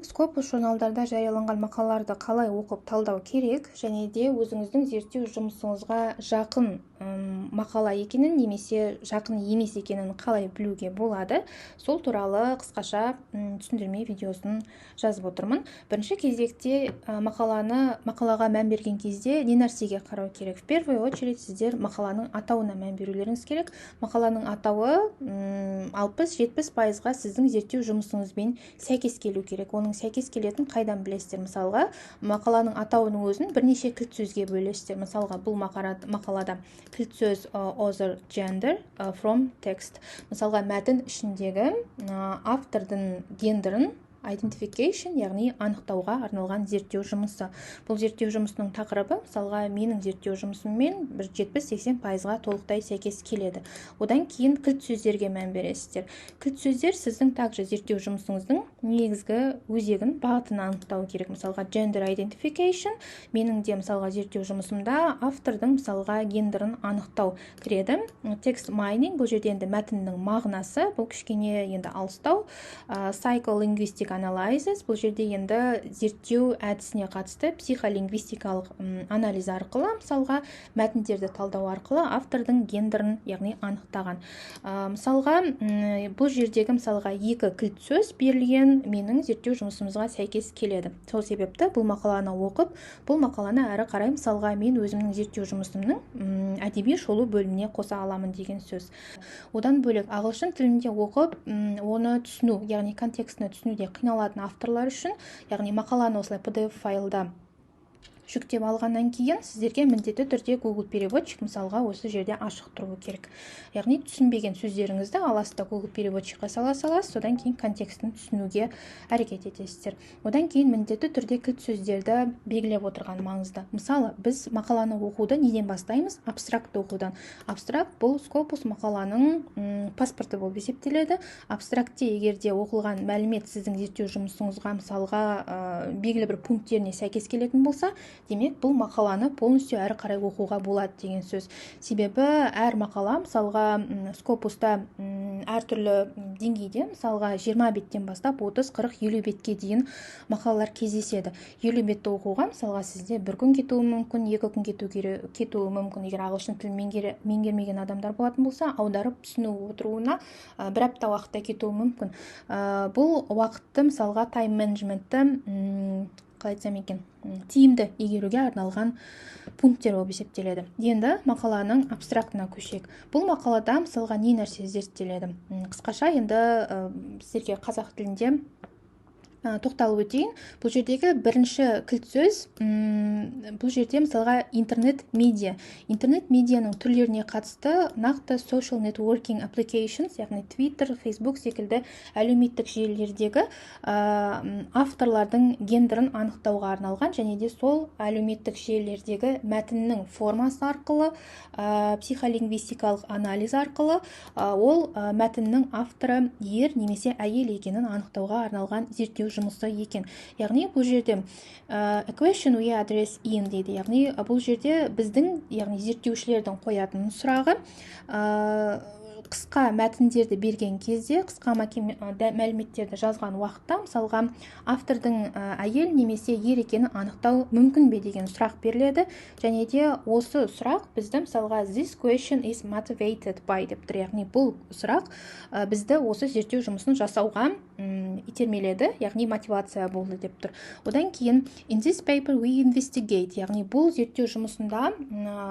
Scopus журналдарда жарияланған мақалаларды қалай оқып талдау керек, және де өзіңіздің зерттеу жұмысыңызға жақын мақала екенін немесе жақын емес екенін қалай білуге болады, сол туралы қысқаша түсіндірме видеосын жазып отырмын. Бірінші кезекте мақалаға мән берген кезде не нәрсеге қарау керек? В первую очередь сіздер мақаланың атауына мән берулеріңіз керек. Мақаланың атауы 60-70%-ға сіздің зерттеу жұмысыңызбен сәйкес келу керек. Оның сәйкес келетін қайдан білесіздер? Мысалға, мақаланың атауының өзін бірнеше кілт сөзге бөлесіздер. Мысалға, бұл мақалада кілт сөз author, gender, from, text. Мысалға, мәтін ішіндегі автордың гендерін identification, яғни анықтауға арналған зерттеу жұмысы. Бұл зерттеу жұмысының тақырыбы, мысалға, менің зерттеу жұмысыммен 70-80%-ға толықтай сәйкес келеді. Одан кейін кілт сөздерге мән бересіздер. Кілт сөздер сіздің также зерттеу жұмысыңыздың негізгі өзегін, бағытын анықтау керек. Мысалға, gender identification, менің де мысалға зерттеу жұмысымда автордың мысалға гендерін анықтау кіреді. Text mining, бұл жерде енді мәтіннің мағынасы, бұл кішкене енді алыстау. Psycholinguistic analysis, бұл жерде енді зерттеу әдісіне қатысты психолингвистикалық анализ арқылы, мысалға, мәтіндерді талдау арқылы автордың гендерін, яғни анықтаған. Мысалға, бұл жердегі мысалға екі кілт сөз берілген менің зерттеу жұмысымызға сәйкес келеді. Сол себепті бұл мақаланы оқып, бұл мақаланы әрі қарай мысалға мен өзімнің зерттеу жұмысымның әдеби шолу бөліміне қоса аламын деген сөз. Одан бөлек ағылшын тілінде оқып, оны түсіну, яғни контекстіне түсінуде қиналатын авторлар үшін, яғни мақаланы осылай PDF файлда жүктеп алғаннан кейін сіздерге міндетті түрде Google переводчик мысалға осы жерде ашық тұруы керек. Яғни түсінбеген сөздеріңізді аласызда Google переводчикқа саласыз, содан кейін контекстін түсінуге әрекет етесіздер. Одан кейін міндетті түрде кілт сөздерді белгілеп отырған маңызды. Мысалы, біз мақаланы оқуды неден бастаймыз? Абстрактты оқудан. Абстракт бұл Scopus мақаланың паспорты болып есептеледі. Абстрактте егерде оқылған мәлімет сіздің зерттеу жұмысыңызға мысалға белгілі бір пункттеріне сәйкес келетін болса, демек, бұл мақаланы полностью әрі қарай оқуға болады деген сөз. Себебі әр мақала, мысалға, Scopus'та әртүрлі деңгейде, мысалға 20 беттен бастап 30, 40, 50 бетке дейін мақалалар кездеседі. 50 бетті оқуға, мысалға, сізде бір күн кетуі мүмкін, 2 күн кетуі мүмкін. Егер ағылшын тілін меңгермеген адамдар болатын болса, аударып түсіну отыруына бір апта уақытта кетуі мүмкін. Бұл уақытты, мысалға, тайм менеджментті қалай айтсам екен, тиімді игеруге арналған пункттер болып есептеледі. Енді мақаланың абстрактына көшейік. Бұл мақалада мысалға не нәрсе зерттеледі? Қысқаша енді сіздерге қазақ тілінде тоқталып өтейін. Бұл жердегі бірінші кілт сөз, бұл жерде мысалға интернет-медиа. Интернет-медианың түрлеріне қатысты нақты social networking applications, яғни Twitter, Facebook секілді әлеуметтік желілердегі авторлардың гендерін анықтауға арналған, және де сол әлеуметтік желілердегі мәтіннің формасы арқылы, психолингвистикалық анализ арқылы ол мәтіннің авторы ер немесе әйел екенін анықтауға арналған зерттеу жұмысы екен. Яғни бұл жерде question we address in дейді. Яғни бұл жерде біздің, яғни зерттеушілердің қоятын сұрағы қысқа мәтіндерді берген кезде, қысқа мәліметтерді жазған уақытта, мысалға, автордың әйел немесе ер екенін анықтау мүмкін бе деген сұрақ беріледі. Және де осы сұрақ бізді, мысалға, this question is motivated by деп тұр. Яғни бұл сұрақ бізді осы зерттеу жұмысын жасауға итермеледі, яғни мотивация болды деп тұр. Одан кейін in this paper we investigate, яғни бұл зерттеу жұмысында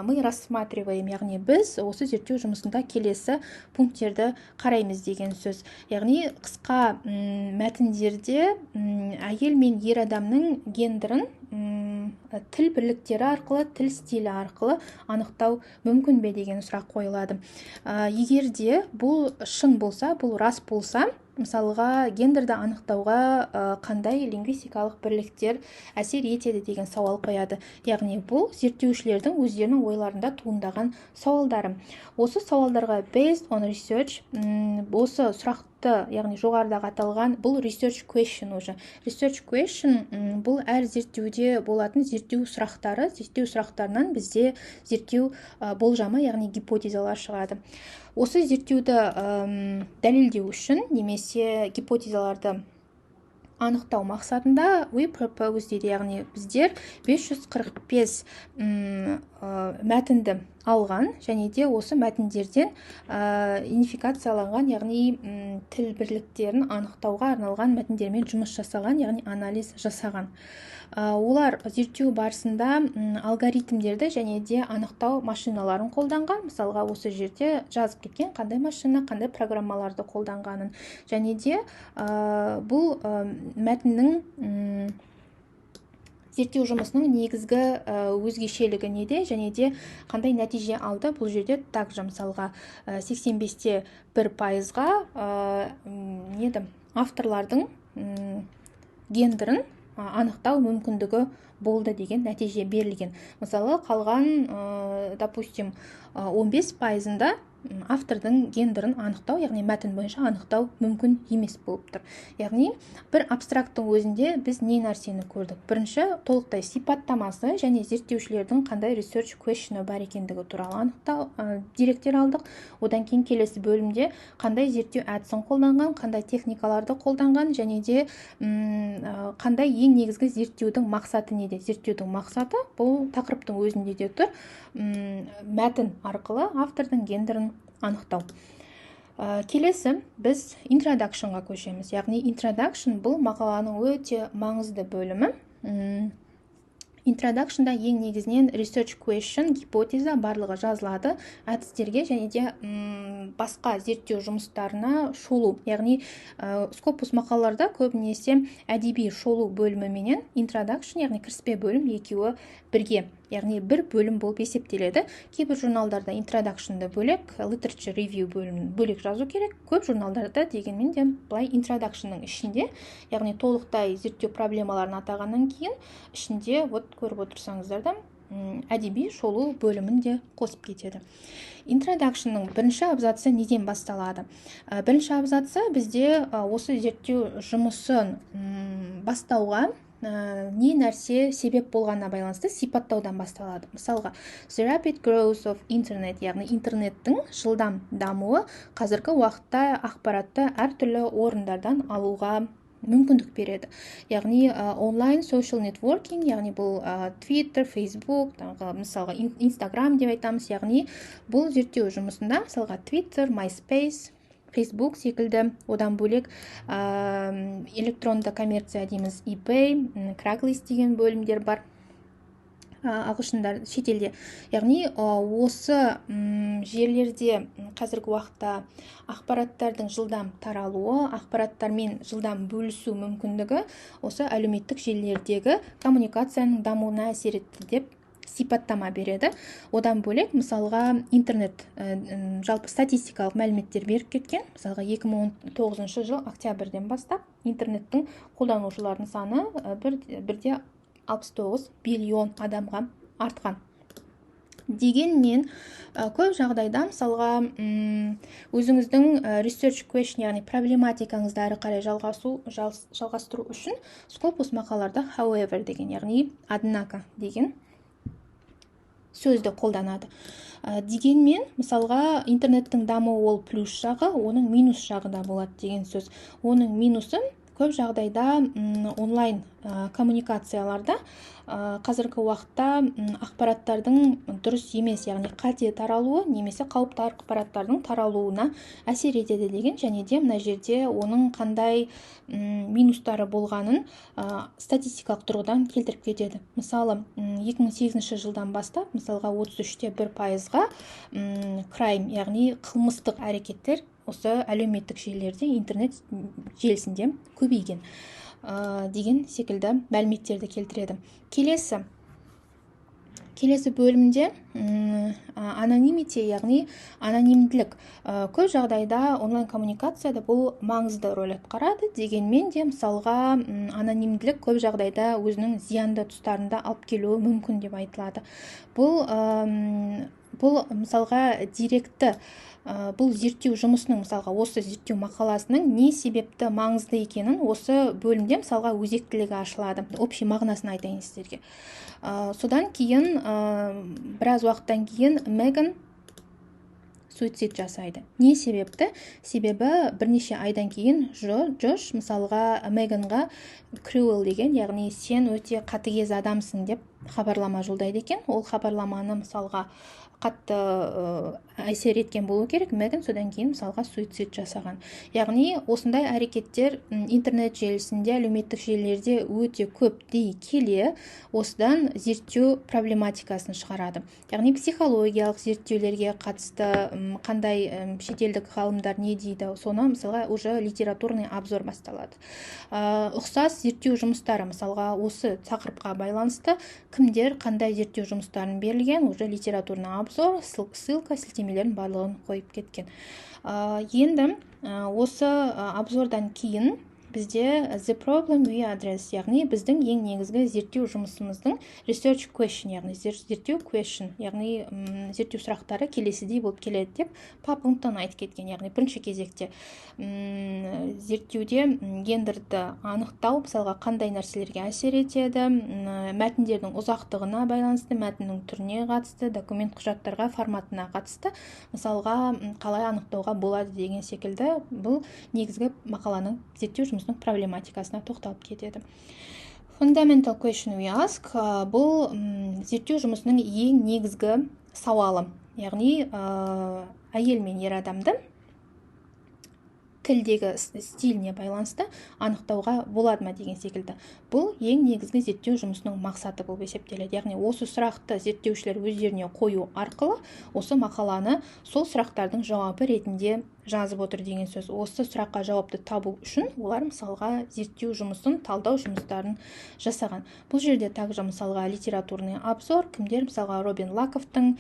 мы рассматриваем, яғни біз осы зерттеу жұмысында келесі пункттерді қараймыз деген сөз. Яғни қысқа мәтіндерде әйел мен ер адамның гендерін тіл бірліктері арқылы, тіл стилі арқылы анықтау мүмкін бе деген сұрақ қойылады. Егерде бұл шын болса, бұл рас болса, мысалға, гендерді анықтауға қандай лингвистикалық бірліктер әсер етеді деген сауал қояды. Яғни бұл зерттеушілердің өздерінің ойларында туындаған сауалдары. Осы сауалдарға based on research, осы сұрақты, яғни жоғарыдағы аталған, бұл research question уже. Research question бұл әр зерттеуде болатын зерттеу сұрақтары, зерттеу сұрақтарынан бізде зерттеу болжамы, яғни гипотезалар шығады. Осы зерттеуді дәлелдеу үшін немесе гипотезаларды анықтау мақсатында we propose дейді, яғни біздер 545 мәтінді алған және де осы мәтіндерден идентификацияланған, яғни тіл бірліктерін анықтауға арналған мәтіндермен жұмыс жасаған, яғни анализ жасаған. Олар зерттеу барысында алгоритмдерді және де анықтау машиналарын қолданған. Мысалға, осы жерде жазып кеткен қандай машина, қандай программаларды қолданғанын, және де бұл мәтіннің зерттеу жұмысының негізгі өзгешелігі неде және де қандай нәтиже алды. Бұл жерде также мысалға 85%-ға авторлардың гендерін анықтау мүмкіндігі болды деген нәтиже берілген. Мысалы, қалған, допустим, 15%-ында автордың гендерін анықтау, яғни мәтін бойынша анықтау мүмкін емес болып тұр. Яғни, бір абстракттың өзінде біз не нәрсені көрдік? Бірінші, толықтай сипаттамасы және зерттеушілердің қандай research question бар екендігі туралы анықтау деректер алдық. Одан кейін келесі бөлімде қандай зерттеу әдісін қолданған, қандай техникаларды қолданған және де қандай ең негізгі зерттеудің мақсаты неде? Зерттеудің мақсаты бұл тақырыптың өзінде де тұр. Мәтін арқылы автордың гендерін анықтау. Келесі біз introduction-ға көшеміз. Яғни introduction бұл мақаланың өте маңызды бөлімі. Introduction-да ең негізінен research question, гипотеза барлығы жазылады әдістерге және де басқа зерттеу жұмыстарына шолу. Яғни Scopus мақалаларда көбінесе әдеби шолу бөлімі менен introduction, яғни кіріспе бөлім екеуі бірге, яғни бір бөлім болып есептеледі. Кейбір журналдарда introduction-ды бөлек, literature review бөлімін бөлек жазу керек. Көп журналдарда дегенмен де былай introduction-ның ішінде, яғни толықтай зерттеу проблемаларын атағаннан кейін ішінде көріп отырсаңыздар да әдеби шолу бөлімін де қосып кетеді. Introduction-ның бірінші абзацы неден басталады? Бірінші абзацы бізде осы зерттеу жұмысын бастауға не нәрсе себеп болғанына байланысты сипаттаудан басталады. Мысалға, the rapid growth of internet, яғни интернеттің жылдам дамуы қазіргі уақытта ақпаратты әртүрлі орындардан алуға мүмкіндік береді. Яғни онлайн social networking, яғни бұл Twitter, Facebook, мысалға Instagram деп айтамыз, яғни бұл зерттеу жұмысында мысалға Twitter, MySpace, Facebook секілді, одан бөлек электронды коммерция дейміз eBay, Craigslist деген бөлімдер бар. Ағылшындар шетелде. Яғни осы жерлерде қазіргі уақытта ақпараттардың жылдам таралуы, ақпараттармен жылдам бөлісу мүмкіндігі осы әлеуметтік желілердегі коммуникацияның дамуына әсер етті деп сипаттама береді. Одан бөлек, мысалға интернет жалпы статистикалық мәліметтер беріп кеткен. Мысалға 2019 жыл октябрьден бастап интернеттің қолданушылардың саны бірде 69 миллион адамға артқан. Дегенмен көп жағдайда мысалға өзіңіздің research question, яғни проблематикаңызды әрі қарай жалғастыру үшін Scopus мақалаларда however деген, яғни однако деген сөзді қолданады. Дегенмен, мысалға интернеттің дамуы ол плюс жағы, оның минус жағы да болады деген сөз. Оның минусы көп жағдайда онлайн коммуникацияларда қазіргі уақытта ақпараттардың дұрыс емес, яғни қате таралуы немесе қауіпті ақпараттардың таралуына әсер етеді деген, және де мына жерде оның қандай минустары болғанын статистикалық тұрғыдан келтіріп кетеді. Мысалы, 2008 жылдан бастап, мысалға 33.1%-ға crime, яғни қылмыстық әрекеттер осы әлеуметтік желілерде, интернет желісінде көбейген деген секілді мәліметтерді келтіреді. Келесі бөлімде анонимити, яғни анонимділік. Көп жағдайда онлайн коммуникацияда бұл маңызды рөл атқарады. Дегенмен де мысалға анонимділік көп жағдайда өзінің зиянды тұстарында алып келуі мүмкін деп айтылады. Бұл мысалға директі бұл зерттеу жұмысының, мысалға осы зерттеу мақаласының не себепті маңызды екенін осы бөлімде мысалға өзектілігі ашылады. Общий мағынасын айтайын сіздерге. Содан кейін біраз уақыттан кейін Меган суицид жасайды. Не себепті? Себебі бірнеше айдан кейін Джош мысалға Меганға cruel деген, яғни сен өте қатыгез адамсың деп хабарлама жолдайды екен. Ол хабарламаны мысалға қатты әсер еткен болу керек. Меган содан кейін мысалға суицид жасаған. Яғни осындай әрекеттер интернет желісінде, әлеуметтік желілерде өте көп дей келе, осыдан зерттеу проблематикасын шығарады. Яғни психологиялық зерттеулерге қатысты қандай шетелдік ғалымдар не дейді, соны мысалға уже литературный обзор басталады. Ұқсас зерттеу жұмыстары, мысалға осы тақырыпқа байланысты кімдер қандай зерттеу жұмыстарын берілген, уже литературный обзор, ссылка, сілтемелерін барлығын қойып кеткен. Енді осы обзордан кейін бізде the problem we address, яғни біздің ең негізгі зерттеу жұмысымыздың research question, яғни зерттеу question, яғни зерттеу сұрақтары келесідей болып келеді деп Паппингтон айтып кеткен. Яғни бірінші кезекте зерттеуде гендерді анықтау, мысалға қандай нәрселерге әсер етеді, мәтіндердің ұзақтығына байланысты, мәтіннің түріне қатысты, документ құжаттарға форматына қатысты, мысалға қалай анықтауға болады деген секілді бұл негізгі мақаланың зерттеу жұмысының проблематикасына тоқталып кетеді. Fundamental question we ask, бұл зерттеу жұмысының ең негізгі сауалы, яғни әйел мен ер адамды тілдегі стиліне байланысты анықтауға болады ма деген секілді. Бұл ең негізгі зерттеу жұмысының мақсаты болып есептеледі. Яғни осы сұрақты зерттеушілер өздеріне қою арқылы осы мақаланы сол сұрақтардың жауабы ретінде жазып отыр деген сөз. Осы сұраққа жауапты табу үшін олар мысалға зерттеу жұмысын, талдау жұмыстарын жасаған. Бұл жерде также мысалға литературный обзор, кімдер мысалға Робин Лаковтың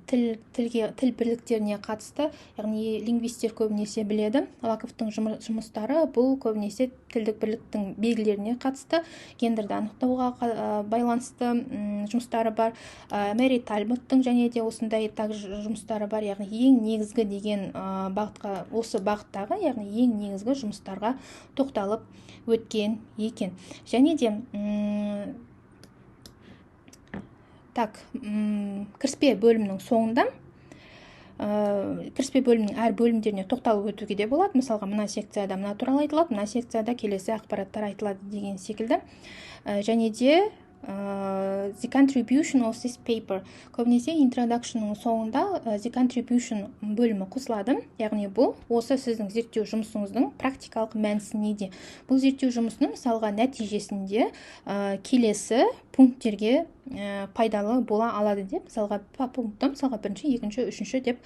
тіл бірліктеріне қатысты, яғни лингвистер көбінесе біледі. Лаковтың жұмыстары бұл көбінесе тілдік бірліктің белгілеріне қатысты, гендерді анықтауға байланысты жұмыстары бар. Мэри Тальботтың және де осындай жұмыстары бар, яғни ең негізгі деген бағытқа, осы бағыттағы, яғни ең негізгі жұмыстарға тоқталып өткен екен. Және де кіріспе бөлімнің соңында кіріспе бөлімнің әр бөлімдеріне тоқталып өтуге де болады. Мысалға, мына секцияда мына туралы айтылады, мына секцияда келесі ақпараттар айтылады деген секілді. Және де the contribution of this paper, көбінесе introductionның соңында the contribution бөлімі қосылады. Яғни бұл осы сіздің зерттеу жұмысыңыздың практикалық мәнісі неде. Бұл зерттеу жұмысының мысалға нәтижесінде келесі пункттерге пайдалы бола алады деп, мысалға пунктта мысалға бірінші, екінші, үшінші деп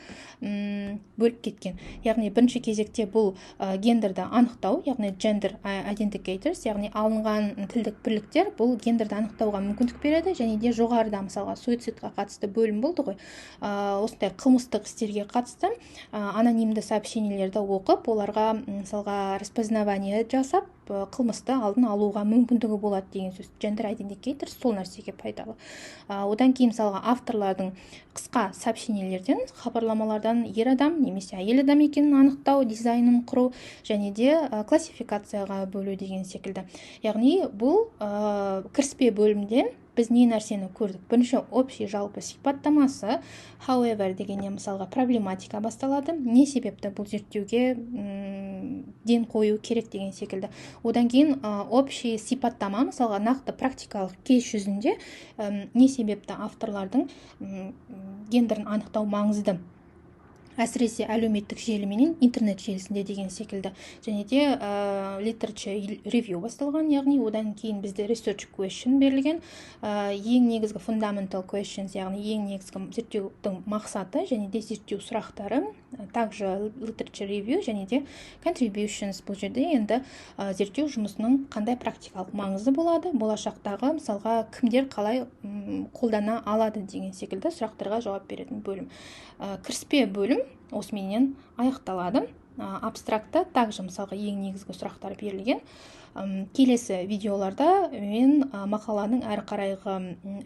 бөліп кеткен. Яғни бірінші кезекте бұл гендерді анықтау, яғни gender identifiers, яғни алынған тілдік бірліктер бұл гендерді анықтауға мүмкіндік береді. Және де жоғарыда мысалға суицидқа қатысты бөлім болды ғой. Осындай қылмыстық істерге қатысты анонимді сообщениелерді оқып, оларға мысалға распознавание жасап, қылмысты алдын алуға мүмкіндігі болады деген сөз. Gender identifiers сол нәрсеге пайдалы. Одан кейін мысалға авторлардың қысқа сообщениелерден, хабарламалардан ер адам немесе әйел адам екенін анықтау, дизайнын құру және де классификацияға бөлу деген секілді. Яғни бұл кіріспе бөлімде біз не нәрсені көрдік? Бірінші общий жалпы сипаттамасы, however дегеннен мысалға проблематика басталады. Не себепті бұл зерттеуге ден қою керек деген секілді. Одан кейін общий сипаттама, мысалға нақты практикалық кейс жүзінде не себепті авторлардың гендерін анықтау маңызды. Әсіресе әлеуметтік желі менен интернет желісінде деген секілді. Және де literature review басталған, яғни одан кейін бізде research question берілген. Ең негізгі fundamental questions, яғни ең негізгі зерттеудің мақсаты және де зерттеу сұрақтары, также literature review және де contributions. Бұл жерде енді зерттеу жұмысының қандай практикалық маңызы болады, болашақтағы мысалға кімдер қалай қолдана алады деген секілді сұрақтарға жауап беретін бөлім. Кіріспе бөлім осыменен аяқталады. Абстрактта также мысалға ең негізгі сұрақтар берілген. Келесі видеоларда мен мақаланың әрі қарайғы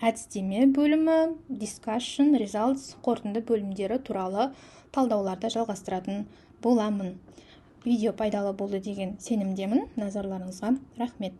әдістеме бөлімі, discussion, results, қорытынды бөлімдері туралы талдауларды жалғастыратын боламын. Видео пайдалы болды деген сенімдемін. Назарларыңызға рахмет.